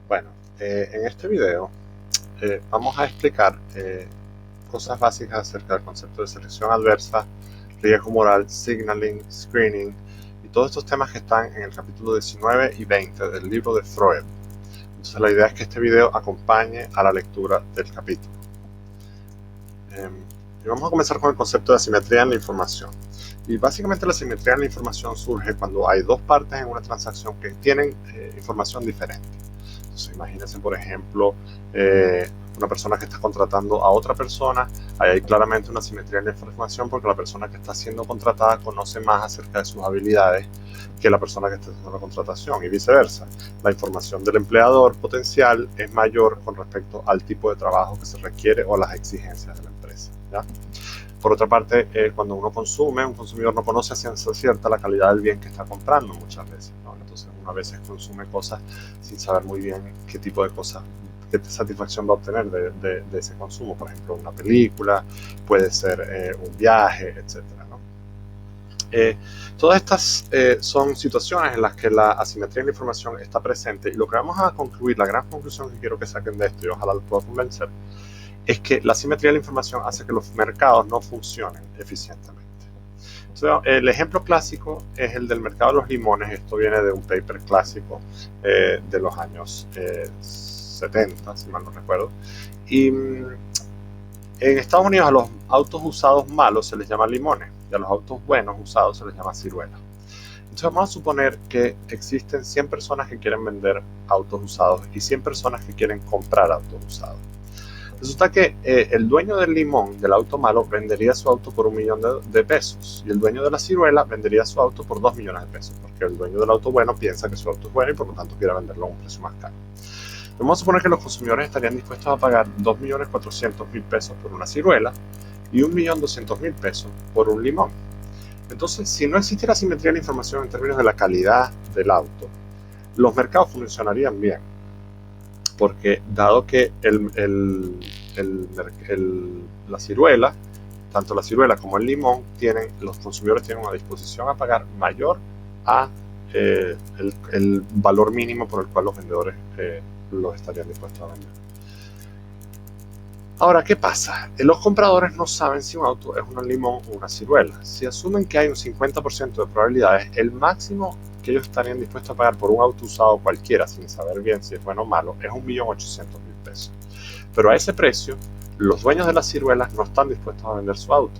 Bueno, en este video vamos a explicar cosas básicas acerca del concepto de selección adversa, riesgo moral, signaling, screening y todos estos temas que están en el capítulo 19 y 20 del libro de Freud. Entonces la idea es que este video acompañe a la lectura del capítulo. Y vamos a comenzar con el concepto de asimetría en la información. Y básicamente la asimetría en la información surge cuando hay dos partes en una transacción que tienen información diferente. Entonces, imagínense, por ejemplo, una persona que está contratando a otra persona. Ahí hay claramente una asimetría en la información porque la persona que está siendo contratada conoce más acerca de sus habilidades que la persona que está haciendo la contratación, y viceversa. La información del empleador potencial es mayor con respecto al tipo de trabajo que se requiere o las exigencias de la empresa, ¿ya? Por otra parte, cuando uno consume, un consumidor no conoce a ciencia cierta la calidad del bien que está comprando muchas veces, ¿no? Entonces uno a veces consume cosas sin saber muy bien qué tipo de cosas, qué satisfacción va a obtener de ese consumo. Por ejemplo, una película, puede ser un viaje, etcétera, ¿no? Todas estas son situaciones en las que la asimetría en la información está presente, y lo que vamos a concluir, la gran conclusión que quiero que saquen de esto, y ojalá los pueda convencer, es que la asimetría de la información hace que los mercados no funcionen eficientemente. Entonces, el ejemplo clásico es el del mercado de los limones. Esto viene de un paper clásico de los años 70, si mal no recuerdo. Y en Estados Unidos a los autos usados malos se les llama limones, y a los autos buenos usados se les llama ciruelas. Entonces vamos a suponer que existen 100 personas que quieren vender autos usados y 100 personas que quieren comprar autos usados. Resulta que el dueño del limón, del auto malo, vendería su auto por $1.000.000 de pesos, y el dueño de la ciruela vendería su auto por $2.000.000 de pesos, porque el dueño del auto bueno piensa que su auto es bueno y por lo tanto quiere venderlo a un precio más caro. Vamos a suponer que los consumidores estarían dispuestos a pagar $2.400.000 pesos por una ciruela y $1.200.000 pesos por un limón. Entonces, si no existiera asimetría en la información en términos de la calidad del auto, los mercados funcionarían bien. Porque dado que la ciruela, tanto la ciruela como el limón, los consumidores tienen una disposición a pagar mayor a el valor mínimo por el cual los vendedores los estarían dispuestos a vender. Ahora, ¿qué pasa? Los compradores no saben si un auto es un limón o una ciruela. Si asumen que hay un 50% de probabilidades, el máximo que ellos estarían dispuestos a pagar por un auto usado cualquiera, sin saber bien si es bueno o malo, es $1.800.000 pesos. Pero a ese precio, los dueños de las ciruelas no están dispuestos a vender su auto.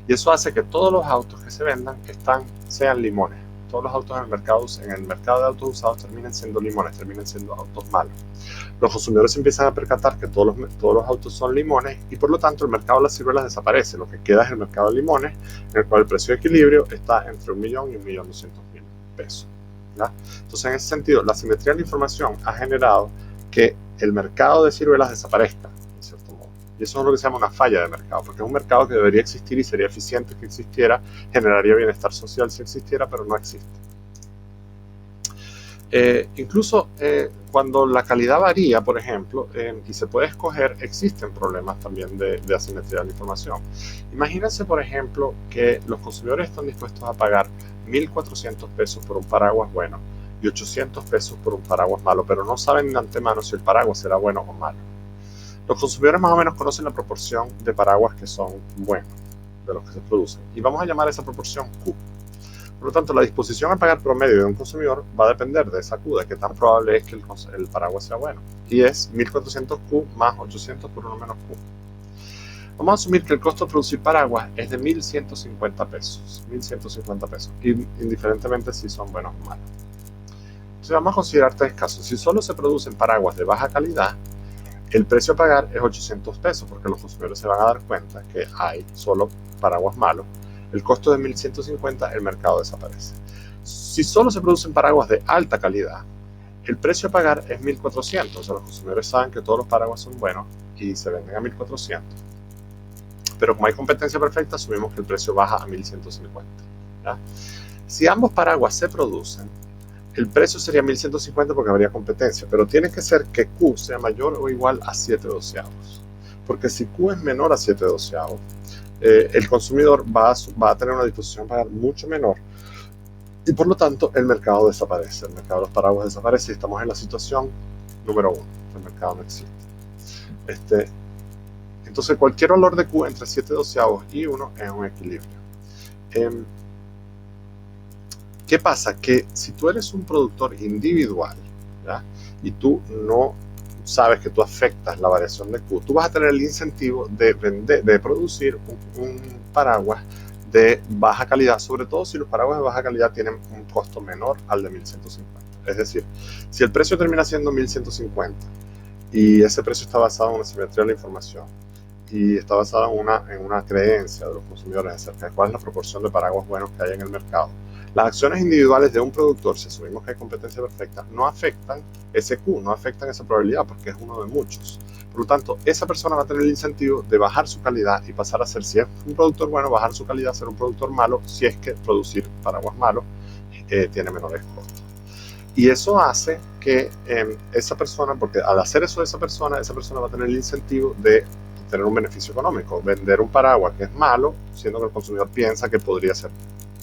Y eso hace que todos los autos que se vendan sean limones. Todos los autos en el mercado de autos usados terminen siendo limones, terminen siendo autos malos. Los consumidores empiezan a percatar que todos los autos son limones, y por lo tanto el mercado de las ciruelas desaparece. Lo que queda es el mercado de limones, en el cual el precio de equilibrio está entre $1.000.000 y $1.200.000 pesos, ¿ya? Entonces, en ese sentido, la asimetría de la información ha generado que el mercado de ciruelas desaparezca, en cierto modo. Y eso es lo que se llama una falla de mercado, porque es un mercado que debería existir y sería eficiente que existiera, generaría bienestar social si existiera, pero no existe. Incluso cuando la calidad varía, por ejemplo, y se puede escoger, existen problemas también de asimetría de la información. Imagínense, por ejemplo, que los consumidores están dispuestos a pagar $1.400 pesos por un paraguas bueno y $800 pesos por un paraguas malo, pero no saben de antemano si el paraguas será bueno o malo. Los consumidores más o menos conocen la proporción de paraguas que son buenos, de los que se producen, y vamos a llamar esa proporción Q. Por lo tanto, la disposición a pagar promedio de un consumidor va a depender de esa Q, de qué tan probable es que el paraguas sea bueno. Y es 1.400 Q más 800 por 1 menos Q. Vamos a asumir que el costo de producir paraguas es de 1.150 pesos. 1.150 pesos, indiferentemente si son buenos o malos. Entonces vamos a considerar tres casos. Si solo se producen paraguas de baja calidad, el precio a pagar es 800 pesos, porque los consumidores se van a dar cuenta que hay solo paraguas malos. El costo de 1.150, el mercado desaparece. Si solo se producen paraguas de alta calidad, el precio a pagar es 1.400. O sea, los consumidores saben que todos los paraguas son buenos y se venden a 1.400. Pero como hay competencia perfecta, asumimos que el precio baja a 1.150, ¿ya? Si ambos paraguas se producen, el precio sería 1.150 porque habría competencia, pero tiene que ser que Q sea mayor o igual a 7/12. Porque si Q es menor a 7/12, el consumidor va a tener una disposición a pagar mucho menor, y por lo tanto el mercado desaparece. El mercado de los paraguas desaparece y estamos en la situación número 1. El mercado no existe. Entonces, cualquier valor de Q entre 7 doceavos y 1 es un equilibrio. ¿Qué pasa? Que si tú eres un productor individual, ¿ya? Y tú no sabes que tú afectas la variación de Q, tú vas a tener el incentivo de producir un paraguas de baja calidad, sobre todo si los paraguas de baja calidad tienen un costo menor al de 1150. Es decir, si el precio termina siendo 1150 y ese precio está basado en una simetría de la información y está basado en una creencia de los consumidores acerca de cuál es la proporción de paraguas buenos que hay en el mercado, las acciones individuales de un productor, si asumimos que hay competencia perfecta, no afectan ese Q, no afectan esa probabilidad porque es uno de muchos. Por lo tanto, esa persona va a tener el incentivo de bajar su calidad y pasar a ser, si es un productor bueno, bajar su calidad a ser un productor malo, si es que producir paraguas malos tiene menores costos. Y eso hace que esa persona, porque al hacer eso de esa persona va a tener el incentivo de tener un beneficio económico, vender un paraguas que es malo, siendo que el consumidor piensa que podría ser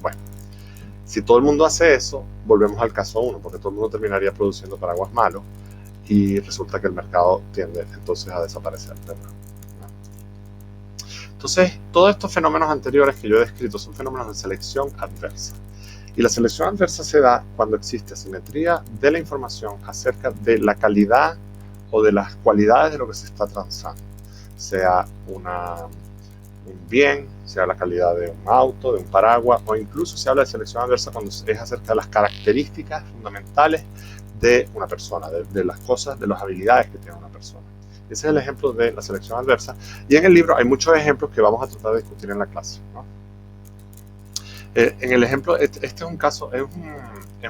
bueno. Si todo el mundo hace eso, volvemos al caso 1, porque todo el mundo terminaría produciendo paraguas malos y resulta que el mercado tiende entonces a desaparecer. Entonces, todos estos fenómenos anteriores que yo he descrito son fenómenos de selección adversa. Y la selección adversa se da cuando existe asimetría de la información acerca de la calidad o de las cualidades de lo que se está transando, sea un bien, sea la calidad de un auto, de un paraguas, o incluso se habla de selección adversa cuando es acerca de las características fundamentales de una persona, de las cosas, de las habilidades que tiene una persona. Ese es el ejemplo de la selección adversa. Y en el libro hay muchos ejemplos que vamos a tratar de discutir en la clase, ¿no? En el ejemplo, este es un caso, es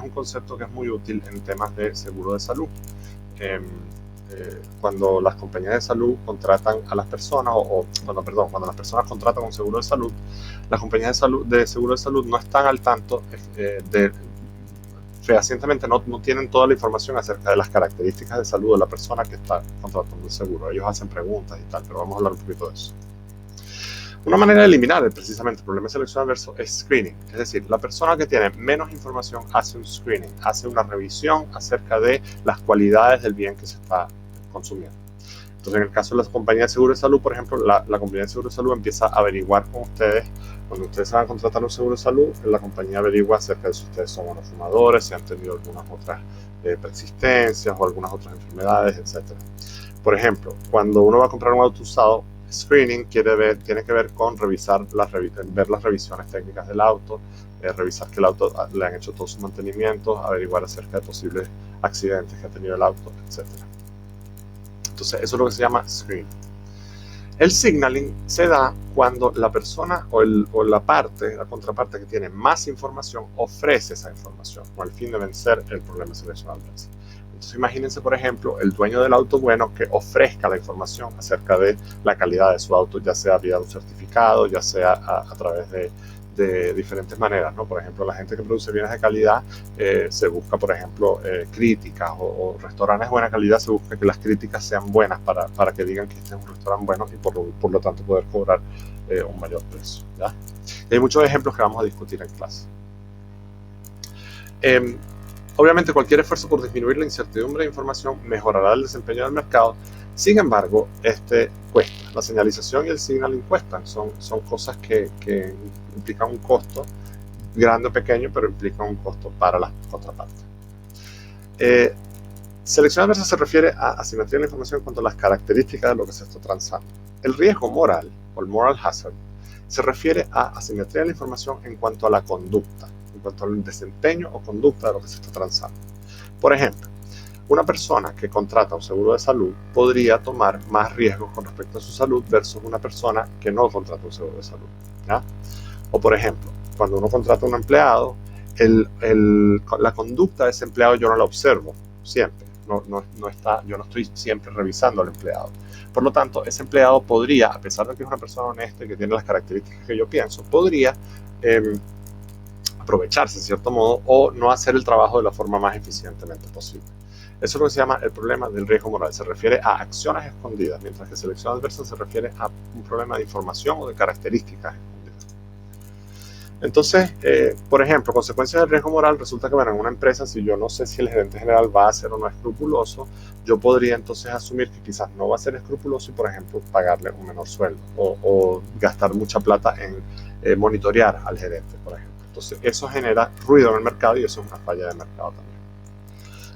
un concepto que es muy útil en temas de seguro de salud. Cuando las compañías de salud contratan a las personas, cuando las personas contratan un seguro de salud, las compañías de seguro de salud no están al tanto fehacientemente, no tienen toda la información acerca de las características de salud de la persona que está contratando el seguro. Ellos hacen preguntas y tal, pero vamos a hablar un poquito de eso. Una manera de eliminar precisamente el problema de selección adverso es screening, es decir, la persona que tiene menos información hace un screening, hace una revisión acerca de las cualidades del bien que se está consumiendo. Entonces, en el caso de la compañía de seguro de salud, por ejemplo, la compañía de seguro de salud empieza a averiguar con ustedes, cuando ustedes se van a contratar un seguro de salud, la compañía averigua acerca de si ustedes son unos fumadores, si han tenido algunas otras persistencias o algunas otras enfermedades, etc. Por ejemplo, cuando uno va a comprar un auto usado, screening tiene que ver con ver las revisiones técnicas del auto, revisar que el auto le han hecho todos sus mantenimientos, averiguar acerca de posibles accidentes que ha tenido el auto, etc. Entonces, eso es lo que se llama screening. El signaling se da cuando la persona o la contraparte que tiene más información ofrece esa información con el fin de vencer el problema de selección adversa. Entonces, imagínense, por ejemplo, el dueño del auto bueno que ofrezca la información acerca de la calidad de su auto, ya sea vía un certificado, ya sea a través de diferentes maneras, ¿no? Por ejemplo, la gente que produce bienes de calidad se busca, por ejemplo, críticas o restaurantes de buena calidad, se busca que las críticas sean buenas para que digan que este es un restaurante bueno y por lo tanto poder cobrar un mayor precio, ¿ya? Y hay muchos ejemplos que vamos a discutir en clase. Obviamente, cualquier esfuerzo por disminuir la incertidumbre de información mejorará el desempeño del mercado. Sin embargo, cuesta. La señalización y el signaling cuestan. Son cosas que implican un costo, grande o pequeño, pero implican un costo para las contrapartes. Selección adversa se refiere a asimetría de la información en cuanto a las características de lo que se está transando. El riesgo moral, o el moral hazard, se refiere a asimetría de la información en cuanto a la conducta, en cuanto al desempeño o conducta de lo que se está transando. Por ejemplo, una persona que contrata un seguro de salud podría tomar más riesgos con respecto a su salud versus una persona que no contrata un seguro de salud, ¿ya? O por ejemplo, cuando uno contrata a un empleado, la conducta de ese empleado yo no la observo siempre. Yo no estoy siempre revisando al empleado. Por lo tanto, ese empleado podría, a pesar de que es una persona honesta y que tiene las características que yo pienso, podría aprovecharse en cierto modo o no hacer el trabajo de la forma más eficientemente posible. Eso es lo que se llama el problema del riesgo moral. Se refiere a acciones escondidas, mientras que selección adversa se refiere a un problema de información o de características escondidas. Entonces, por ejemplo, consecuencias del riesgo moral, resulta que, bueno, en una empresa, si yo no sé si el gerente general va a ser o no escrupuloso, yo podría entonces asumir que quizás no va a ser escrupuloso y, por ejemplo, pagarle un menor sueldo o gastar mucha plata en monitorear al gerente, por ejemplo. Entonces, eso genera ruido en el mercado y eso es una falla de mercado también.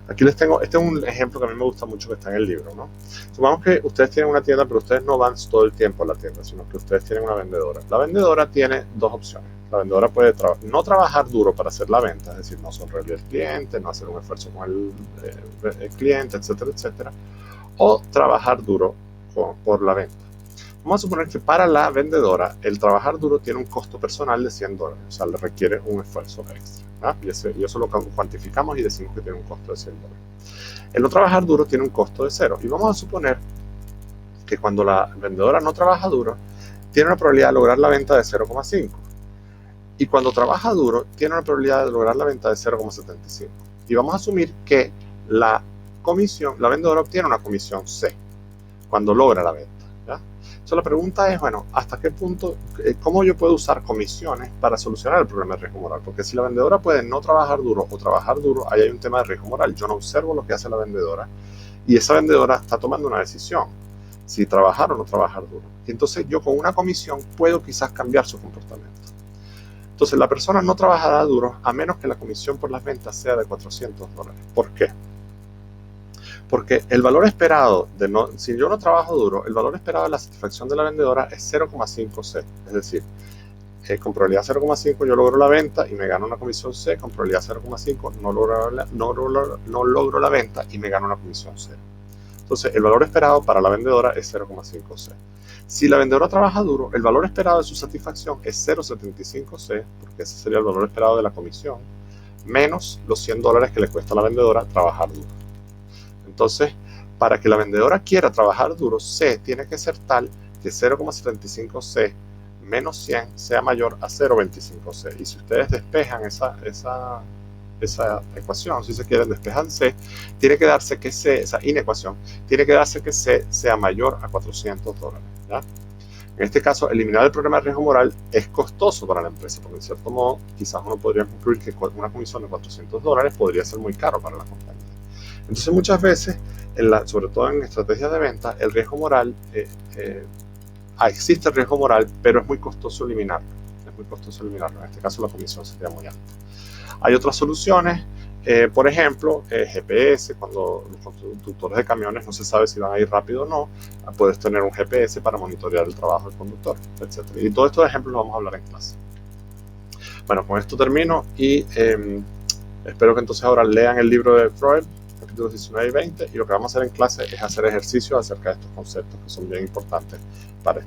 Aquí les tengo, este es un ejemplo que a mí me gusta mucho que está en el libro, ¿no? Supongamos que ustedes tienen una tienda, pero ustedes no van todo el tiempo a la tienda, sino que ustedes tienen una vendedora. La vendedora tiene dos opciones. La vendedora puede no trabajar duro para hacer la venta, es decir, no sonreírle al cliente, no hacer un esfuerzo con el cliente, etcétera, etcétera, o trabajar duro por la venta. Vamos a suponer que para la vendedora el trabajar duro tiene un costo personal de $100, o sea, le requiere un esfuerzo extra. Y eso lo cuantificamos y decimos que tiene un costo de $100. El no trabajar duro tiene un costo de 0. Y vamos a suponer que cuando la vendedora no trabaja duro, tiene una probabilidad de lograr la venta de 0,5. Y cuando trabaja duro, tiene una probabilidad de lograr la venta de 0,75. Y vamos a asumir que la vendedora obtiene una comisión C cuando logra la venta. ¿Ya? Entonces la pregunta es, bueno, ¿hasta qué punto, cómo yo puedo usar comisiones para solucionar el problema de riesgo moral? Porque si la vendedora puede no trabajar duro o trabajar duro, ahí hay un tema de riesgo moral. Yo no observo lo que hace la vendedora y esa vendedora está tomando una decisión, si trabajar o no trabajar duro. Y entonces yo con una comisión puedo quizás cambiar su comportamiento. Entonces la persona no trabajará duro a menos que la comisión por las ventas sea de $400. ¿Por qué? Porque el valor esperado, si yo no trabajo duro, el valor esperado de la satisfacción de la vendedora es 0,5 C. Es decir, con probabilidad 0,5 yo logro la venta y me gano una comisión C, con probabilidad 0,5 no logro la venta y me gano una comisión C. Entonces, el valor esperado para la vendedora es 0,5 C. Si la vendedora trabaja duro, el valor esperado de su satisfacción es 0,75 C, porque ese sería el valor esperado de la comisión, menos los $100 que le cuesta a la vendedora trabajar duro. Entonces, para que la vendedora quiera trabajar duro, C tiene que ser tal que 0,75 C menos 100 sea mayor a 0,25 C. Y si ustedes despejan esa ecuación, si se quieren, despejan C, tiene que darse que C, esa inecuación, tiene que darse que C sea mayor a $400. ¿Ya? En este caso, eliminar el problema de riesgo moral es costoso para la empresa, porque en cierto modo, quizás uno podría concluir que una comisión de $400 podría ser muy caro para la compañía. Entonces, muchas veces, sobre todo en estrategias de venta, el riesgo moral, existe el riesgo moral, pero es muy costoso eliminarlo. En este caso, la comisión sería muy alta. Hay otras soluciones, por ejemplo, GPS, cuando los conductores de camiones no se sabe si van a ir rápido o no, puedes tener un GPS para monitorear el trabajo del conductor, etc. Y todos estos ejemplos los vamos a hablar en clase. Bueno, con esto termino y espero que entonces ahora lean el libro de Freud, capítulos 19 y 20, y lo que vamos a hacer en clase es hacer ejercicios acerca de estos conceptos que son bien importantes para este